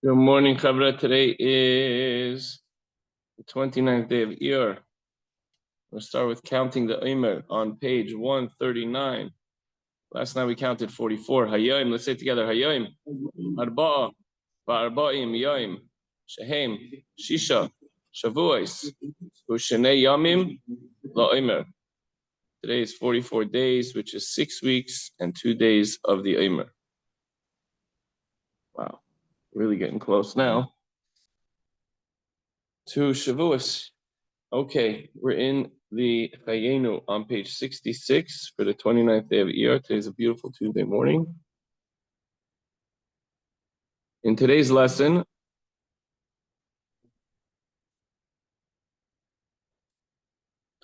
Good morning, Chavra. Today is the 29th day of Iyar. We'll start with counting the Omer on page 139. Last night we counted 44. Hayayim, let's say it together. Hayayim, Arba'a, Ba'arba'im, Yayim, Shehem, Shisha, Shavuos, Ushenei Yamim, LaOmer. Today is 44 days, which is 6 weeks and 2 days of the Omer. Wow, really getting close now to Shavuos. Okay, we're in the Chayenu on page 66 for the 29th day of Iyar. Today's a beautiful Tuesday morning. In today's lesson,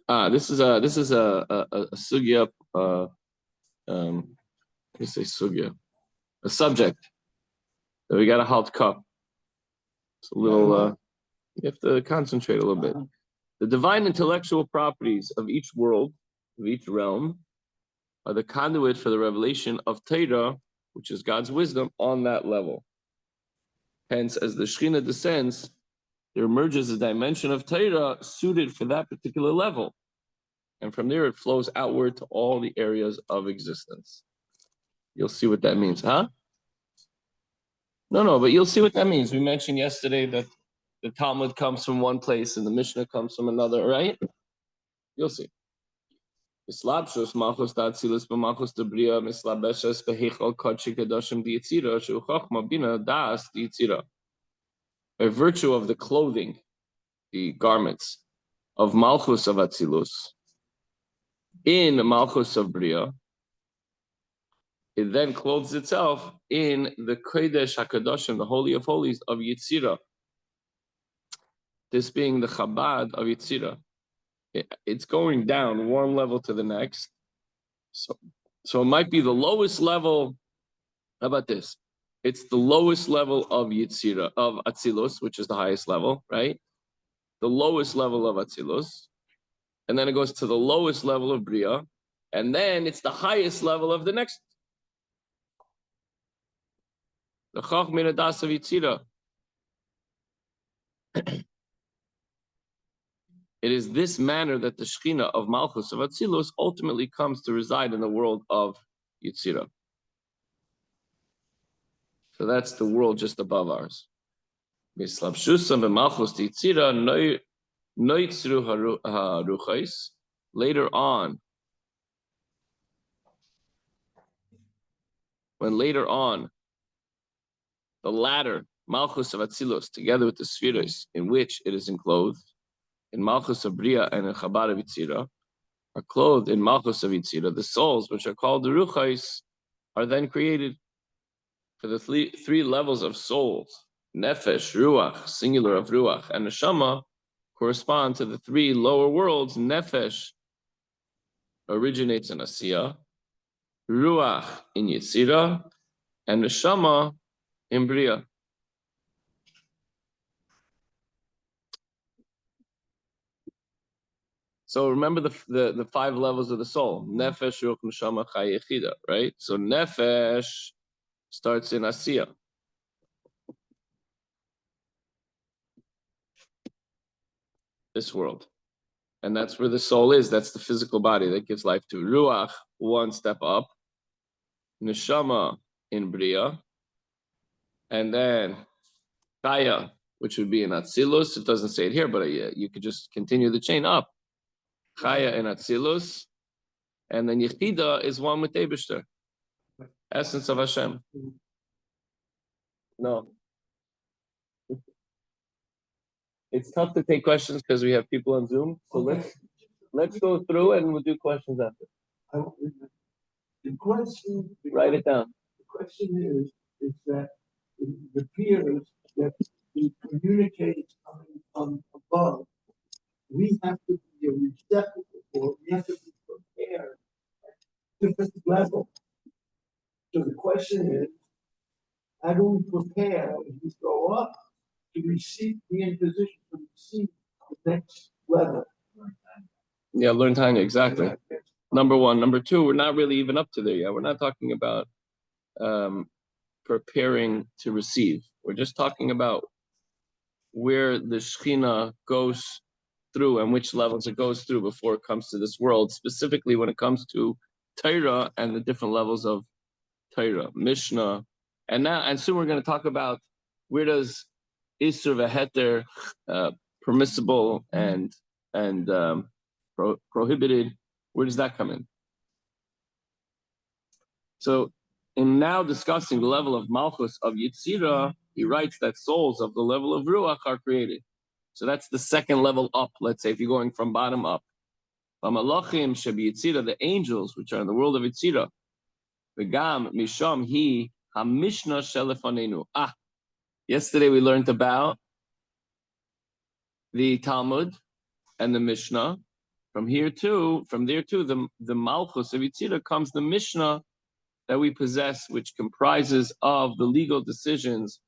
this is a sugya. Sugya, a subject that we got to halt cup. It's a little. You have to concentrate a little bit. The divine intellectual properties of each world, of each realm, are the conduit for the revelation of Torah, which is God's wisdom, on that level. Hence, as the Shekhinah descends, there emerges a dimension of Torah suited for that particular level. And from there, it flows outward to all the areas of existence. You'll see what that means, huh? No, but you'll see what that means. We mentioned yesterday that the Talmud comes from one place and the Mishnah comes from another, right? You'll see. Mislabshos malchus da'atzilus b'malchus d'bria mislabeshes b'heichal kodshei kedoshim diyitzira shu chochma bina das diyitzira. By virtue of the clothing, the garments of malchus of atzilus in malchus of bria, it then clothes itself in the kodesh hakadoshim, the holy of holies of yitzira. This being the Chabad of Yitzira. It's going down one level to the next. So it might be the lowest level. How about this? It's the lowest level of Yitzira, of Atzilus, which is the highest level, right? The lowest level of Atzilus. And then it goes to the lowest level of Bria. And then it's the highest level of the next. The Chach Minadas of Yitzira. It is this manner that the Shekhinah of Malchus of Atzilus ultimately comes to reside in the world of Yitzira. So that's the world just above ours. Later on, the latter, Malchus of Atzilus, together with the spheres in which it is enclosed, in Malchus of Bria and in Chabad of Yitzira, are clothed in Malchus of Yitzira. The souls, which are called the Ruchais, are then created for the three levels of souls. Nefesh, Ruach, singular of Ruach, and Neshama correspond to the three lower worlds. Nefesh originates in Asiya, Ruach in Yitzira, and Neshama in Bria. So remember the five levels of the soul. Nefesh, Ruach, Neshama, Chai, Yechida, right? So Nefesh starts in Asiya. This world. And that's where the soul is. That's the physical body that gives life to. Ruach, one step up. Neshama in Bria. And then Chaya, which would be in Atzilus. It doesn't say it here, but you could just continue the chain up. Chaya in Atzilus. And then Yechida is one with Eibishter. Essence of Hashem. No. It's tough to take questions because we have people on Zoom. So let's go through and we'll do questions after. The question, write it down. The question is that it appears that we communicate from above. We have to be a receptacle for. We have to be prepared at different levels. So the question is, how do we prepare as we go up to receive, be in position to receive the next level? Yeah, learn Tanya, exactly. Number one. Number two, we're not really even up to there yet. We're not talking about preparing to receive. We're just talking about where the Shekhinah goes through and which levels it goes through before it comes to this world, specifically when it comes to Torah and the different levels of Torah, Mishnah. And soon we're going to talk about where does Isser v'Heter, permissible and prohibited, where does that come in? So in now discussing the level of Malchus of Yitzira, he writes that souls of the level of Ruach are created. So that's the second level up, let's say, if you're going from bottom up. Malachim shebi Yitzira, the angels, which are in the world of Yitzira. V'gam misham hi ha-mishnah shelefanenu. Yesterday we learned about the Talmud and the Mishnah. From there too, the Malchus of Yitzira comes the Mishnah that we possess, which comprises of the legal decisions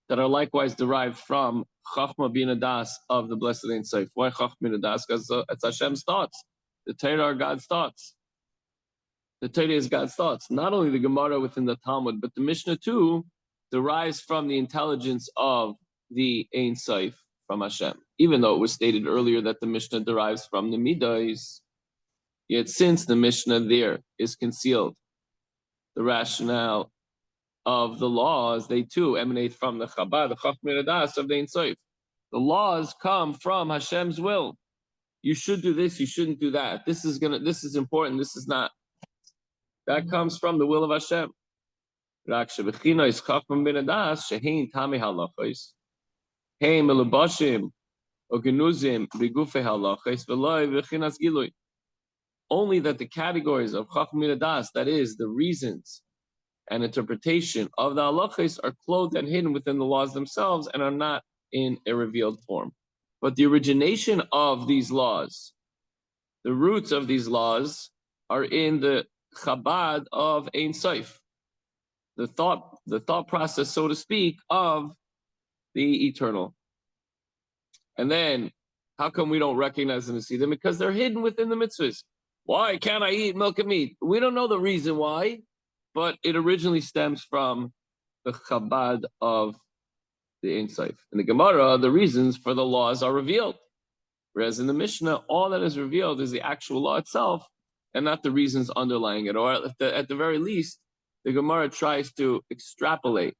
that are likewise derived from Chachma Bina Das of the Blessed Ein Sof. Why Chachma Bina Das? Because it's Hashem's thoughts. The Torah are God's thoughts. The Torah is God's thoughts. Not only the Gemara within the Talmud, but the Mishnah too derives from the intelligence of the Ein Sof, from Hashem. Even though it was stated earlier that the Mishnah derives from the Midas, yet since the Mishnah there is concealed, the rationale of the laws, they too emanate from the Chabad, the Chachmei Das of the Ein Sof. The laws come from Hashem's will. You should do this, you shouldn't do that. This is important, this is not. That comes from the will of Hashem. Rak shebechina is Chachmei bin Das, shehein tami halachos, heim melubashim, ogenuzim, bigufei halachos, v'loi v'chinas gilui. Only that the categories of Chachmei bin Das, that is, the reasons and interpretation of the halachos, are clothed and hidden within the laws themselves and are not in a revealed form. But the origination of these laws, the roots of these laws, are in the Chabad of Ein Sof, the thought process, so to speak, of the eternal. And then, how come we don't recognize them and see them? Because they're hidden within the mitzvahs. Why can't I eat milk and meat? We don't know the reason why, but it originally stems from the Chabad of the Ein Sof. In the Gemara, the reasons for the laws are revealed. Whereas in the Mishnah, all that is revealed is the actual law itself and not the reasons underlying it. Or at the very least, the Gemara tries to extrapolate,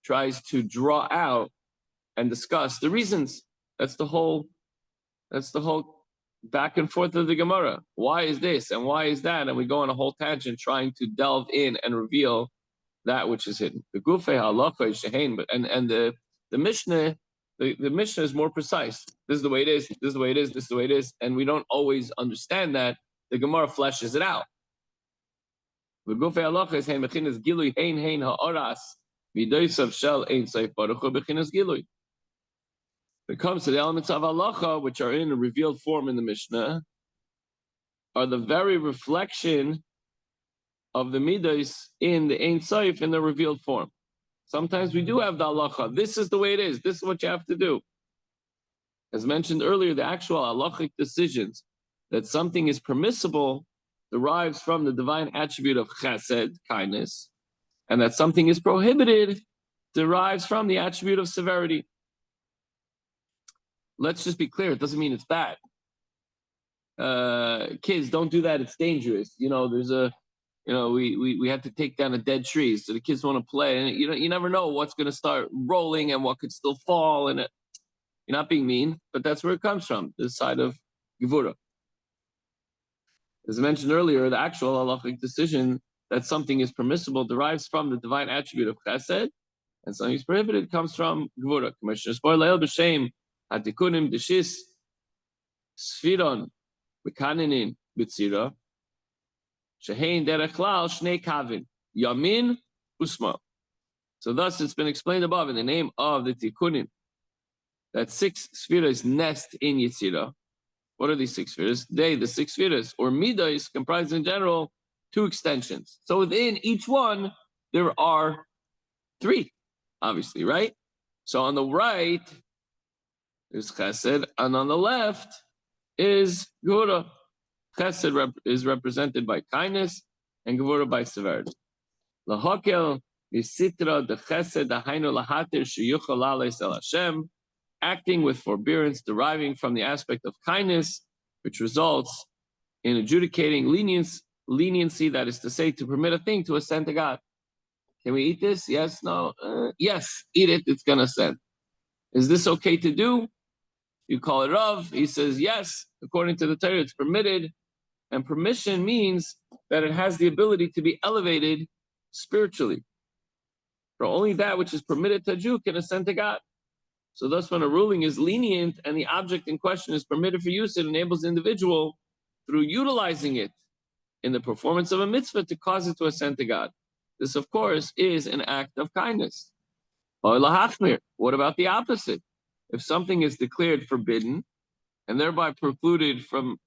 tries to draw out and discuss the reasons. That's the whole back and forth of the Gemara. Why is this and why is that? And we go on a whole tangent trying to delve in and reveal that which is hidden. The Gufei Halacha is Shehein, but and the Mishnah, the Mishnah is more precise. This is the way it is, this is the way it is, this is the way it is, and we don't always understand that. The Gemara fleshes it out. The Gufei Halacha is Hein Bechinas Gilui Hein Ha'aras V'Doisav Shel Ein Sof Baruch Hu Bechinas Gilui. When it comes to the elements of halacha, which are in a revealed form in the Mishnah, are the very reflection of the midas in the Ein Sof in the revealed form. Sometimes we do have the halacha. This is the way it is. This is what you have to do. As mentioned earlier, the actual halachic decisions that something is permissible derives from the divine attribute of chesed, kindness, and that something is prohibited derives from the attribute of severity. Let's just be clear. It doesn't mean it's bad. Kids, don't do that. It's dangerous. We have to take down a dead tree. So the kids want to play. And you never know what's going to start rolling and what could still fall. And you're not being mean, but that's where it comes from, the side of Gevura. As I mentioned earlier, the actual halachic decision that something is permissible derives from the divine attribute of chesed, and something is prohibited comes from Gevura. Atikunim deshis sfiron mekanenin b'tzira shehein derech klal shnei kavin yamin usma. So thus it's been explained above in the name of the tikunim that 6 spheres nest in Yitzira. What are these 6 spheres? The 6 spheres, or midas, comprise in general 2 extensions. So within each one there are 3, obviously, right? So on the right is chesed, and on the left is gevura. Chesed is represented by kindness, and gevura by severity. Lahakel Misitra de chesed dahainu lahatir sheyuchal lales el Hashem, acting with forbearance deriving from the aspect of kindness, which results in adjudicating leniency, that is to say, to permit a thing to ascend to God. Can we eat this? Yes, no? Yes, eat it, it's going to ascend. Is this okay to do? You call it Rav. He says, yes, according to the Torah, it's permitted. And permission means that it has the ability to be elevated spiritually. For only that which is permitted to a Jew can ascend to God. So thus, when a ruling is lenient and the object in question is permitted for use, it enables the individual, through utilizing it in the performance of a mitzvah, to cause it to ascend to God. This, of course, is an act of kindness. What about the opposite? If something is declared forbidden and thereby precluded from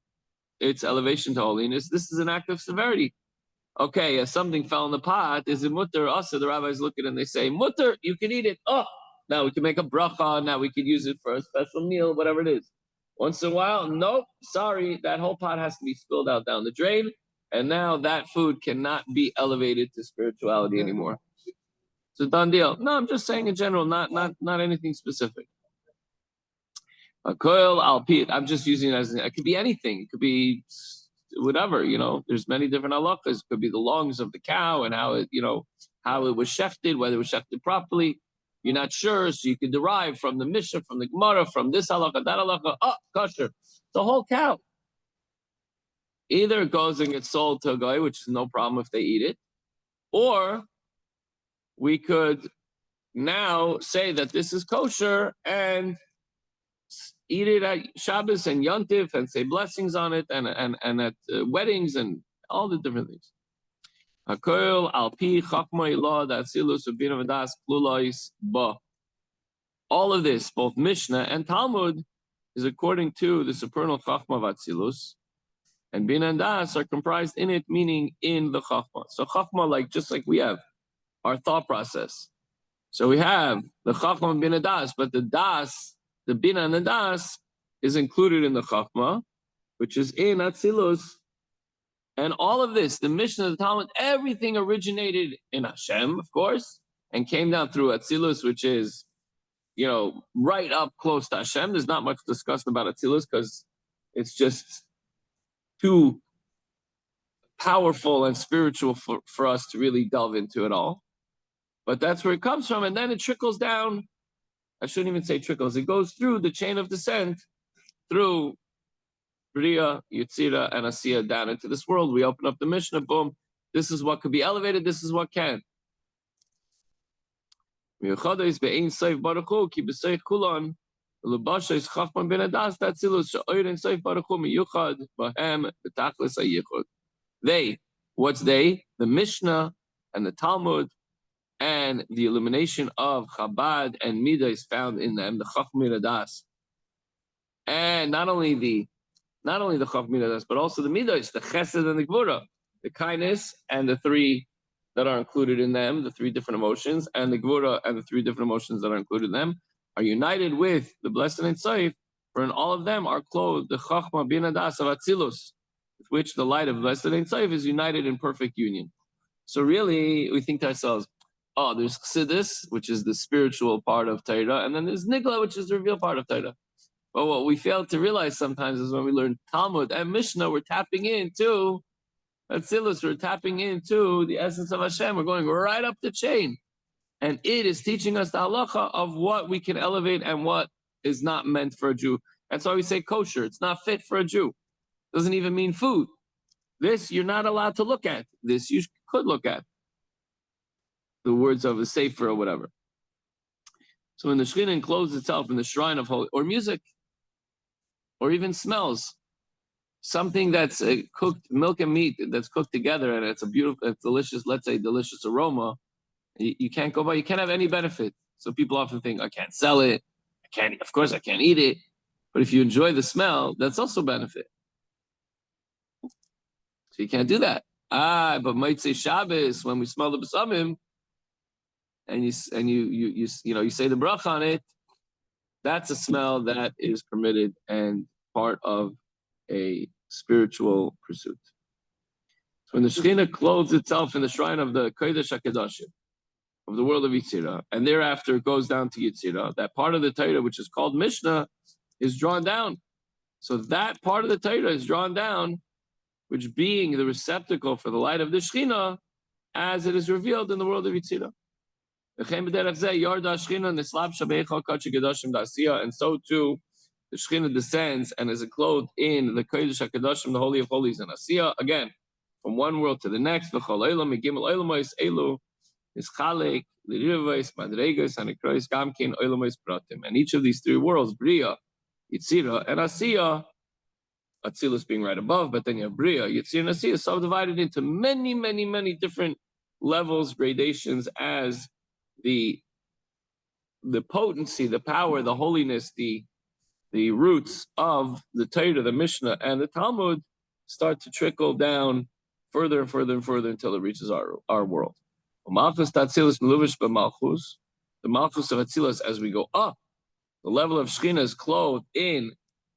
its elevation to holiness, this is an act of severity. Okay, if something fell in the pot, is it mutter or asa? The rabbis look at it and they say, mutter, you can eat it. Oh, now we can make a bracha, now we can use it for a special meal, whatever it is. Once in a while, nope, sorry, that whole pot has to be spilled out down the drain, and now that food cannot be elevated to spirituality anymore. It's a done deal. No, I'm just saying in general, not anything specific. A coil, I'm just using it as it could be anything. It could be whatever, there's many different halachas. It could be the lungs of the cow and how it was shefted, whether it was shefted properly. You're not sure, so you can derive from the Mishnah, from the Gemara, from this halakha, that halakha. Oh, kosher. The whole cow. Either it goes and gets sold to a guy, which is no problem if they eat it, or we could now say that this is kosher and eat it at Shabbos and Yontif and say blessings on it and at weddings and all the different things. Hakoil alpi chachma ilah datzilus ubina v'das klulois ba. All of this, both Mishnah and Talmud, is according to the supernal chachma v'atzilus, and bina and das are comprised in it, meaning in the chachma. So chachma, just like we have our thought process. So we have the chachma and bina das, but the das, the bina and the das, is included in the chachma, which is in atzilus. And all of this, the Mishnah, the Talmud, everything originated in Hashem, of course, and came down through Atzilus, which is, right up close to Hashem. There's not much discussed about Atzilus because it's just too powerful and spiritual for us to really delve into it all. But that's where it comes from. And then it trickles down. I shouldn't even say trickles. It goes through the chain of descent, through Bria, Yitzira, and Asiya down into this world. We open up the Mishnah, boom. This is what could be elevated, this is what can. And not only what's they? The Mishnah and the Talmud and the illumination of Chabad and Midah is found in them, the Chachma Das. And not only the Chachma Das, but also the Midas, the Chesed and the Gvura, the kindness and the three that are included in them, the three different emotions, and the Gvura and the three different emotions that are included in them, are united with the Blessed Ein Sof, for in all of them are clothed the Chachma Bina Das of Atzilus, with which the light of Blessed Ein Sof is united in perfect union. So really, we think to ourselves, there's Chassidus, which is the spiritual part of Torah, and then there's Nigla, which is the real part of Torah. But what we fail to realize sometimes is when we learn Talmud and Mishnah, we're tapping into Atzilus, we're tapping into the essence of Hashem. We're going right up the chain. And it is teaching us the halacha of what we can elevate and what is not meant for a Jew. That's why we say kosher. It's not fit for a Jew. Doesn't even mean food. This you're not allowed to look at. This you could look at. The words of a sefer or whatever. So when the Shekhinah encloses itself in the shrine of holy, or music, or even smells, something that's cooked, milk and meat that's cooked together, and it's a beautiful, it's delicious, let's say delicious aroma, you can't go by, you can't have any benefit. So people often think, I can't sell it, of course I can't eat it, but if you enjoy the smell, that's also benefit. So you can't do that. But might say Shabbos, when we smell the besamim, and you say the bracha on it, that's a smell that is permitted and part of a spiritual pursuit. So when the Shekhinah clothes itself in the shrine of the Kodesh HaKadoshim, of the world of Yitzira, and thereafter it goes down to Yitzira, that part of the Torah which is called Mishnah is drawn down. So that part of the Torah is drawn down, which being the receptacle for the light of the Shekhinah, as it is revealed in the world of Yitzira. And so too, the Shekhinah descends and is enclosed in the Kodesh HaKadoshim, the Holy of Holies, and Asiyah, again, from one world to the next. And each of these three worlds, Bria, Yitzira, and Asiyah, Atzilus being right above, but then you have Bria, Yitzira, and Asiyah, subdivided into many, many, many different levels, gradations, as the potency, the power, the holiness, the roots of the Torah, the Mishnah, and the Talmud start to trickle down further and further and further until it reaches our world. The Malchus of Atzilus, as we go up, the level of Shekhinah is clothed in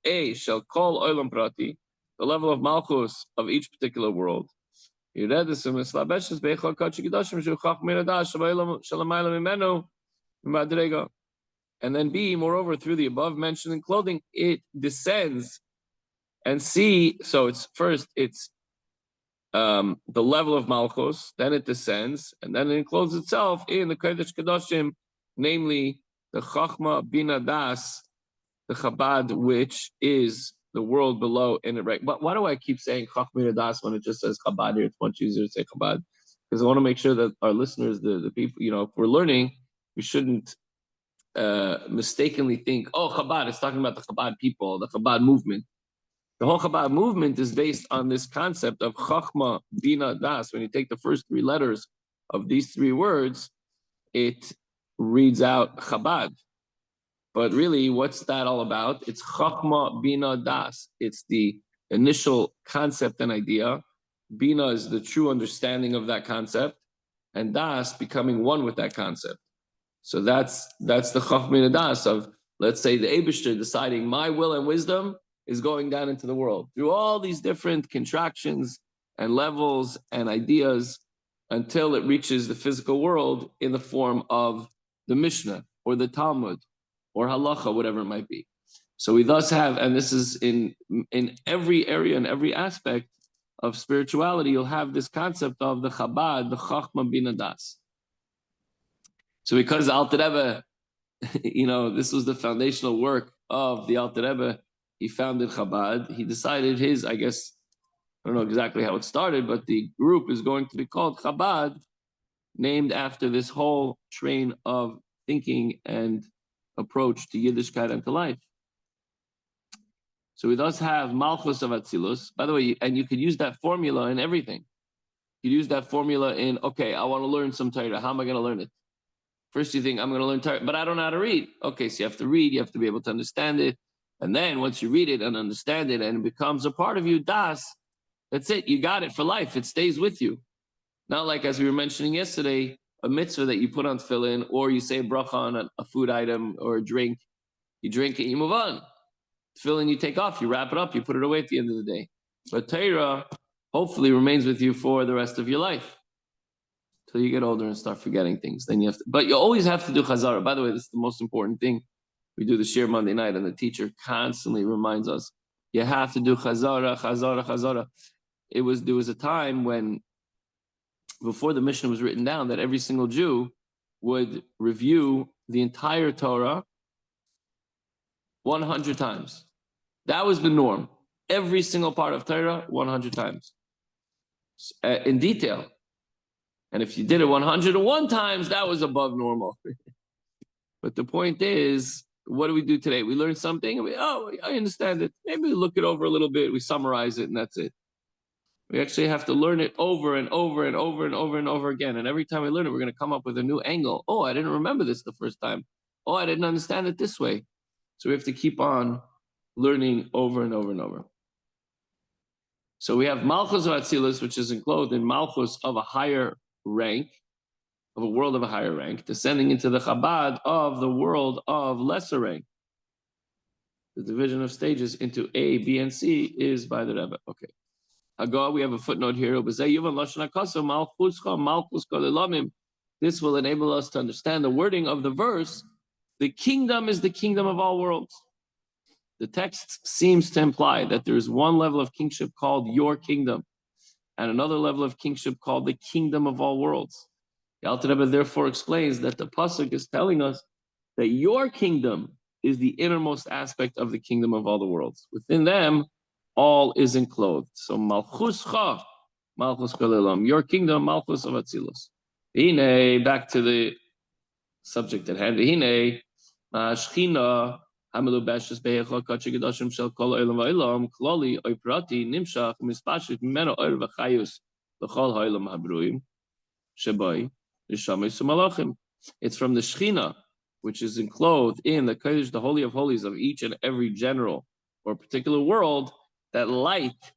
a shall call olam prati, the level of Malchus of each particular world. And then B, moreover, through the above mentioned clothing, it descends. And C, so it's first, it's the level of Malchus, then it descends, and then it encloses itself in the Kodesh Kedoshim, namely the Chachma Bina Das, the Chabad, which is the world below in it, right? But why do I keep saying Chachma Bina Das when it just says Chabad here? It's much easier to say Chabad, because I want to make sure that our listeners, the people, if we're learning, we shouldn't mistakenly think, oh, Chabad, it's talking about the Chabad people, the Chabad movement. The whole Chabad movement is based on this concept of Chachma, Bina, Das. When you take the first three letters of these three words, it reads out Chabad. But really, what's that all about? It's Chachma, Bina, Das. It's the initial concept and idea. Bina is the true understanding of that concept, and Das becoming one with that concept. So that's the Chachma, Bina, Das of, let's say, the Eibishter deciding my will and wisdom is going down into the world through all these different contractions and levels and ideas until it reaches the physical world in the form of the Mishnah or the Talmud or Halacha, whatever it might be. So we thus have, and this is in every area and every aspect of spirituality, you'll have this concept of the Chabad, the Chachma Bina Das. So because the Alter Rebbe, this was the foundational work of the Alter Rebbe. He founded Chabad. He decided his, I guess, I don't know exactly how it started, but the group is going to be called Chabad, named after this whole train of thinking and approach to Yiddishkeit and to life. So we thus have Malchus of Atzilus. By the way, and you could use that formula in everything. You could use that formula in, okay, I want to learn some Torah. How am I going to learn it? First you think, I'm going to learn Torah, but I don't know how to read. Okay, so you have to read. You have to be able to understand it. And then once you read it and understand it and it becomes a part of you, Das, that's it. You got it for life. It stays with you. Not like, as we were mentioning yesterday, a mitzvah that you put on tefillin, or you say a bracha on a food item or a drink. You drink it, you move on. Tefillin you take off, you wrap it up, you put it away at the end of the day. But Torah hopefully remains with you for the rest of your life. Till you get older and start forgetting things. Then you have to, but you always have to do chazara. By the way, this is the most important thing. We do the shir Monday night, and the teacher constantly reminds us, you have to do chazara, chazara, chazara. There was a time when, before the Mishnah was written down, that every single Jew would review the entire Torah 100 times. That was the norm. Every single part of Torah, 100 times. In detail. And if you did it 101 times, that was above normal. But the point is, what do we do today? We learn something, and I understand it. Maybe we look it over a little bit, we summarize it, and that's it. We actually have to learn it over and over and over and over and over again. And every time we learn it, we're going to come up with a new angle. Oh, I didn't remember this the first time. Oh, I didn't understand it this way. So we have to keep on learning over and over and over. So we have Malchus of Atzilus, which is enclosed in Malchus of a higher rank, of a world of a higher rank, descending into the Chabad of the world of lesser rank. The division of stages into A, B, and C is by the Rebbe. Okay. Hagar, we have a footnote here. this will enable us to understand the wording of the verse. The kingdom is the kingdom of all worlds. The text seems to imply that there is one level of kingship called your kingdom, and another level of kingship called the kingdom of all worlds. The Alter Rebbe therefore explains that the pasuk is telling us that your kingdom is the innermost aspect of the kingdom of all the worlds. Within them, all is enclosed. So Malchuscha, Malchus Kalelam, your kingdom, Malchus of Atzilus. Hine, back to the subject at hand. Hine, Shechina, Hamelubeshes Be'echa Kachi Gedashim Shel Kol Olam Va'olam, Kloli Oiprati Nimshach Mispashit Mimeno Oir V'Chayus L'Chol Ha'olam Habruim Shebai L'Shamay Sumalachim. It's from the Shechina, which is enclosed in the Kodesh, the Holy of Holies of each and every general or particular world, that light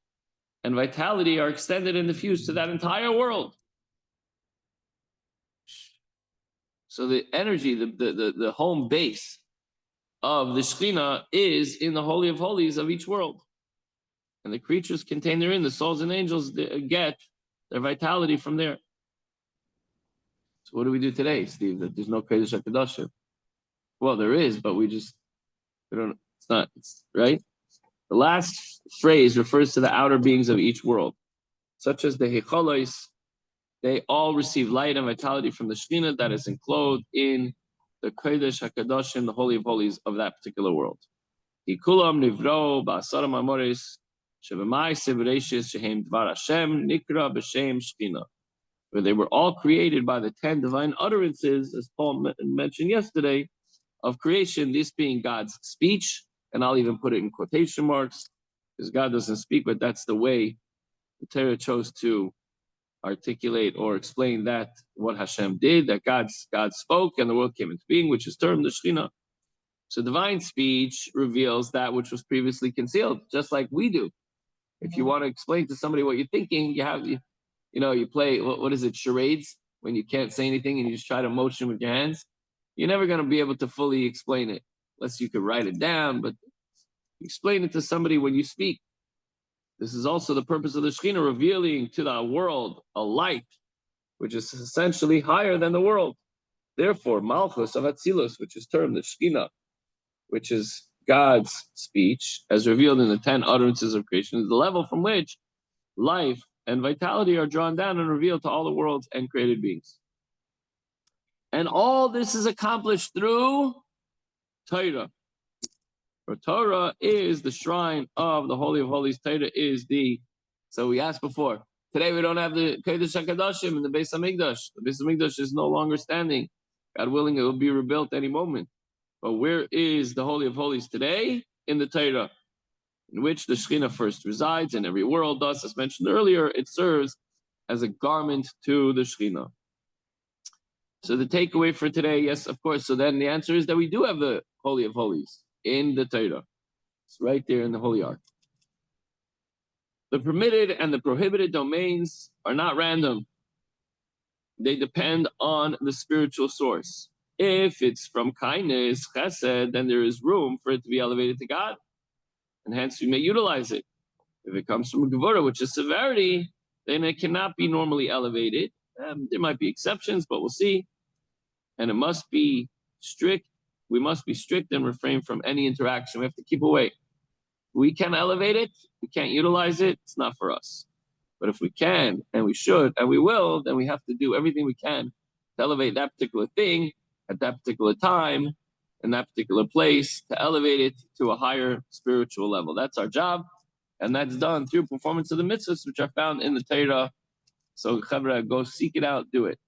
and vitality are extended and diffused to that entire world. So the energy, the home base of the Shekhinah is in the Holy of Holies of each world. And the creatures contained therein, the souls and angels, get their vitality from there. So what do we do today, Steve, that there's no Kodesh HaKadoshim? Well, there is, but we don't, it's right? The last phrase refers to the outer beings of each world, such as the Hecholos. They all receive light and vitality from the Shekhinah that is enclosed in the Kodesh HaKadoshim, the Holy of Holies of that particular world. Hikulam nivro ba'asaram amoris shebemai severeshis shehem dvar Hashem nikra b'shem Shekhinah, where they were all created by the 10 divine utterances, as Paul mentioned yesterday, of creation, this being God's speech, and I'll even put it in quotation marks, because God doesn't speak, but that's the way the Torah chose to articulate or explain that what Hashem did, that God spoke and the world came into being, which is termed the Shekhinah. So divine speech reveals that which was previously concealed, just like we do. If you want to explain to somebody what you're thinking, you play, what is it, charades, when you can't say anything and you just try to motion with your hands. You're never going to be able to fully explain it, unless you could write it down, but explain it to somebody when you speak. This is also the purpose of the Shekhinah, revealing to the world a light, which is essentially higher than the world. Therefore, Malchus of Atzilus, which is termed the Shekhinah, which is God's speech, as revealed in the 10 utterances of creation, is the level from which life and vitality are drawn down and revealed to all the worlds and created beings. And all this is accomplished through Torah. For Torah is the shrine of the Holy of Holies. Torah is so we asked before, today we don't have the Kodesh HaKadoshim in the Beis HaMikdash. The Beis HaMikdash is no longer standing. God willing, it will be rebuilt any moment. But where is the Holy of Holies today? In the Torah, in which the Shekhinah first resides in every world. Thus, as mentioned earlier, it serves as a garment to the Shekhinah. So the takeaway for today, yes, of course. So then the answer is that we do have the Holy of Holies in the Torah. It's right there in the Holy Ark. The permitted and the prohibited domains are not random. They depend on the spiritual source. If it's from kindness, chesed, then there is room for it to be elevated to God, and hence we may utilize it. If it comes from gevura, which is severity, then it cannot be normally elevated. There might be exceptions, but we'll see. And it must be strict. We must be strict and refrain from any interaction. We have to keep away. We can elevate it. We can't utilize it. It's not for us. But if we can, and we should, and we will, then we have to do everything we can to elevate that particular thing at that particular time, in that particular place, to elevate it to a higher spiritual level. That's our job. And that's done through performance of the mitzvahs, which are found in the Torah. So, Chavra, go seek it out, do it.